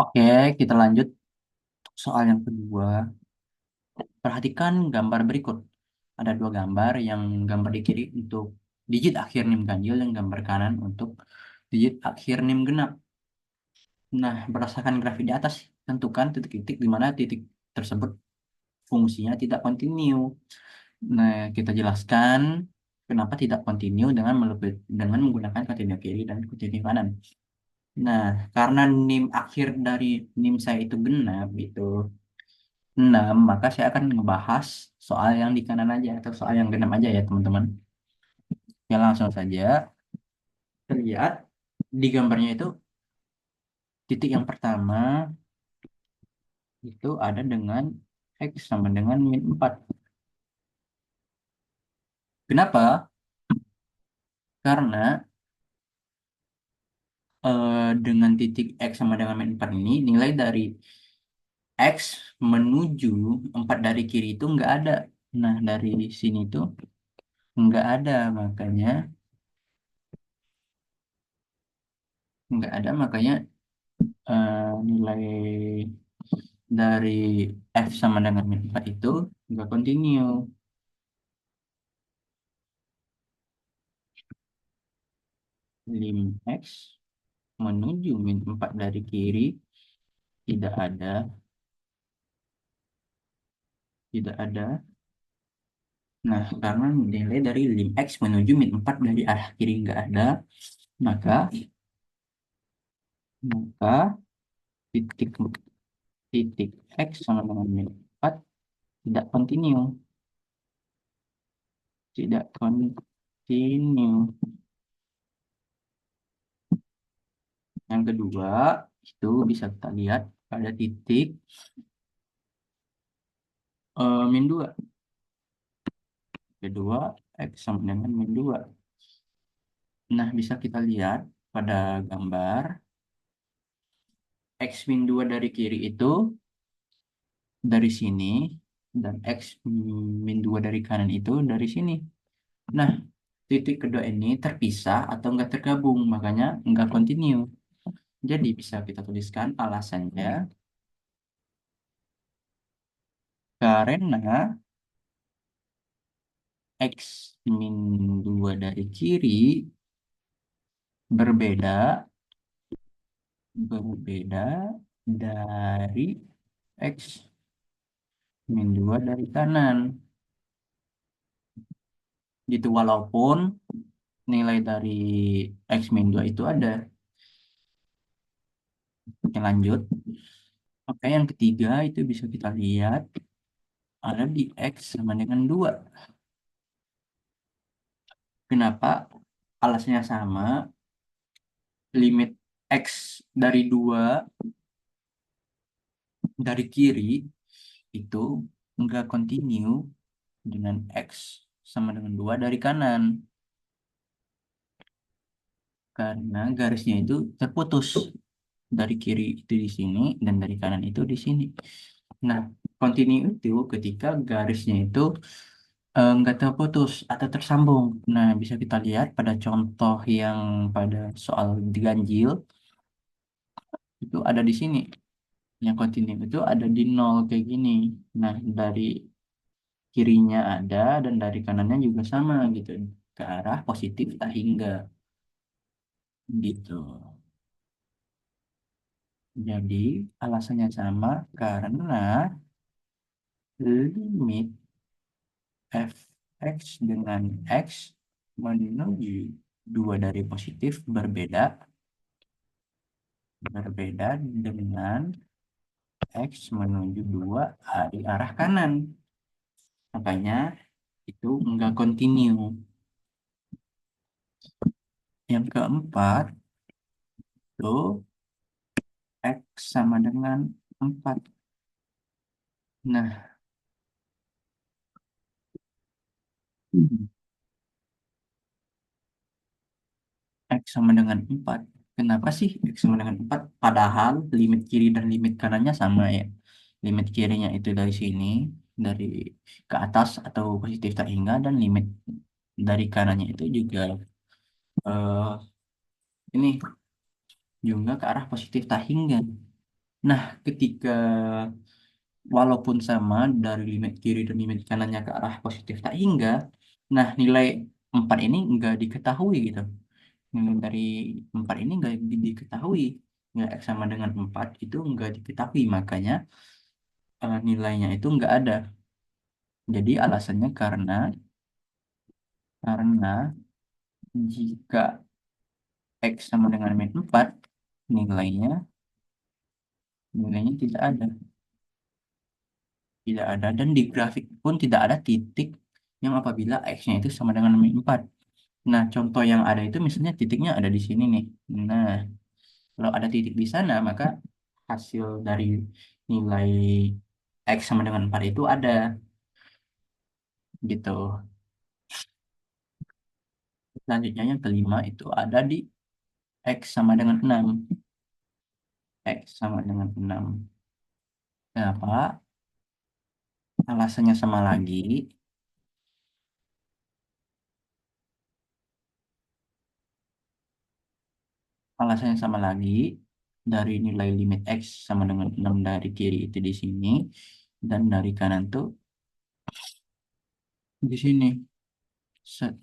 Oke, kita lanjut soal yang kedua. Perhatikan gambar berikut. Ada dua gambar, yang gambar di kiri untuk digit akhir NIM ganjil dan gambar kanan untuk digit akhir NIM genap. Nah, berdasarkan grafik di atas, tentukan titik-titik di mana titik tersebut fungsinya tidak kontinu. Nah, kita jelaskan kenapa tidak kontinu dengan menggunakan kontinu kiri dan kontinu kanan. Nah, karena NIM akhir dari NIM saya itu genap gitu. 6, maka saya akan ngebahas soal yang di kanan aja atau soal yang genap aja ya teman-teman. Ya langsung saja terlihat di gambarnya itu titik yang pertama itu ada dengan X sama dengan min 4. Kenapa? Karena dengan titik X sama dengan min 4 ini nilai dari X menuju 4 dari kiri itu nggak ada. Nah dari sini tuh nggak ada, makanya nilai dari F sama dengan min 4 itu nggak continue. Lim X menuju min 4 dari kiri tidak ada, tidak ada. Nah, karena nilai dari lim X menuju min 4 dari arah kiri nggak ada, maka maka titik titik X sama dengan min 4 tidak continue, tidak continue. Yang kedua, itu bisa kita lihat pada titik min 2. Kedua, X sama dengan min 2. Nah, bisa kita lihat pada gambar X min 2 dari kiri itu dari sini dan X min 2 dari kanan itu dari sini. Nah, titik kedua ini terpisah atau enggak tergabung, makanya enggak continue. Jadi bisa kita tuliskan alasannya karena X min 2 dari kiri berbeda berbeda dari X min 2 dari kanan. Gitu, walaupun nilai dari X min 2 itu ada. Oke, lanjut. Oke, yang ketiga itu bisa kita lihat ada di X sama dengan 2. Kenapa? Alasnya sama, limit X dari 2 dari kiri itu enggak continue dengan X sama dengan 2 dari kanan. Karena garisnya itu terputus. Dari kiri itu di sini dan dari kanan itu di sini. Nah, continue itu ketika garisnya itu nggak terputus atau tersambung. Nah, bisa kita lihat pada contoh yang pada soal diganjil itu ada di sini. Yang continue itu ada di nol kayak gini. Nah, dari kirinya ada dan dari kanannya juga sama gitu. Ke arah positif tak hingga gitu. Jadi alasannya sama karena limit fx dengan x menuju dua dari positif berbeda dengan x menuju 2 dari arah kanan. Makanya itu enggak continue. Yang keempat itu x sama dengan 4. Nah, x sama dengan 4. Kenapa sih x sama dengan 4? Padahal limit kiri dan limit kanannya sama ya. Limit kirinya itu dari sini, dari ke atas atau positif tak hingga, dan limit dari kanannya itu juga eh, ini juga ke arah positif tak hingga. Nah, ketika walaupun sama dari limit kiri dan limit kanannya ke arah positif tak hingga, nah nilai 4 ini nggak diketahui gitu. Nilai dari 4 ini nggak diketahui. Nggak X sama dengan 4 itu nggak diketahui, makanya nilainya itu nggak ada. Jadi alasannya karena jika X sama dengan min 4, nilainya nilainya tidak ada, dan di grafik pun tidak ada titik yang apabila X-nya itu sama dengan min 4. Nah, contoh yang ada itu misalnya titiknya ada di sini nih. Nah, kalau ada titik di sana, maka hasil dari nilai X sama dengan 4 itu ada gitu. Selanjutnya yang kelima itu ada di X sama dengan 6. X sama dengan 6. Kenapa? Alasannya sama lagi. Alasannya sama lagi. Dari nilai limit X sama dengan 6 dari kiri itu di sini. Dan dari kanan tuh di sini. Set.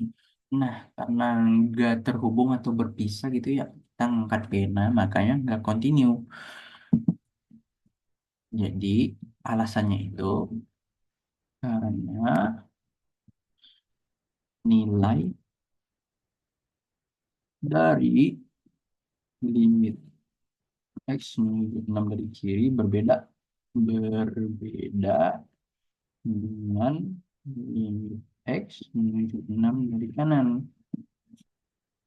Nah, karena nggak terhubung atau berpisah gitu ya, kita ngangkat pena, makanya nggak continue. Jadi, alasannya itu karena nilai dari limit X menuju 6 dari kiri berbeda dengan limit X menuju 6 dari kanan.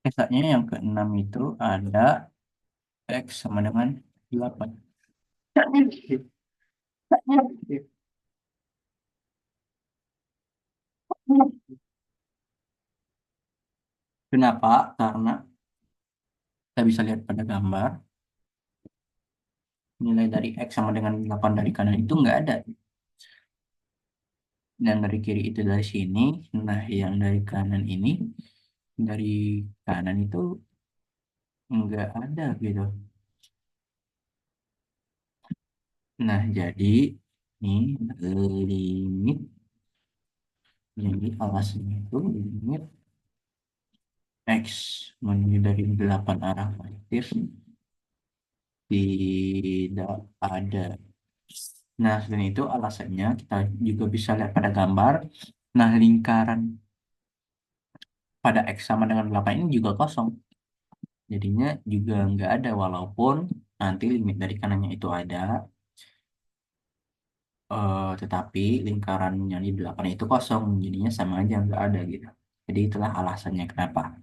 Misalnya yang keenam itu ada X sama dengan 8. Kenapa? Karena kita bisa lihat pada gambar, nilai dari X sama dengan 8 dari kanan itu nggak ada. Dan dari kiri itu dari sini, nah yang dari kanan ini, dari kanan itu nggak ada gitu. Nah, jadi ini limit, jadi alasnya itu limit X menuju dari 8 arah positif tidak ada. Nah, selain itu alasannya kita juga bisa lihat pada gambar. Nah, lingkaran pada X sama dengan 8 ini juga kosong. Jadinya juga nggak ada walaupun nanti limit dari kanannya itu ada, tetapi lingkaran yang di 8 itu kosong. Jadinya sama aja nggak ada gitu. Jadi itulah alasannya kenapa.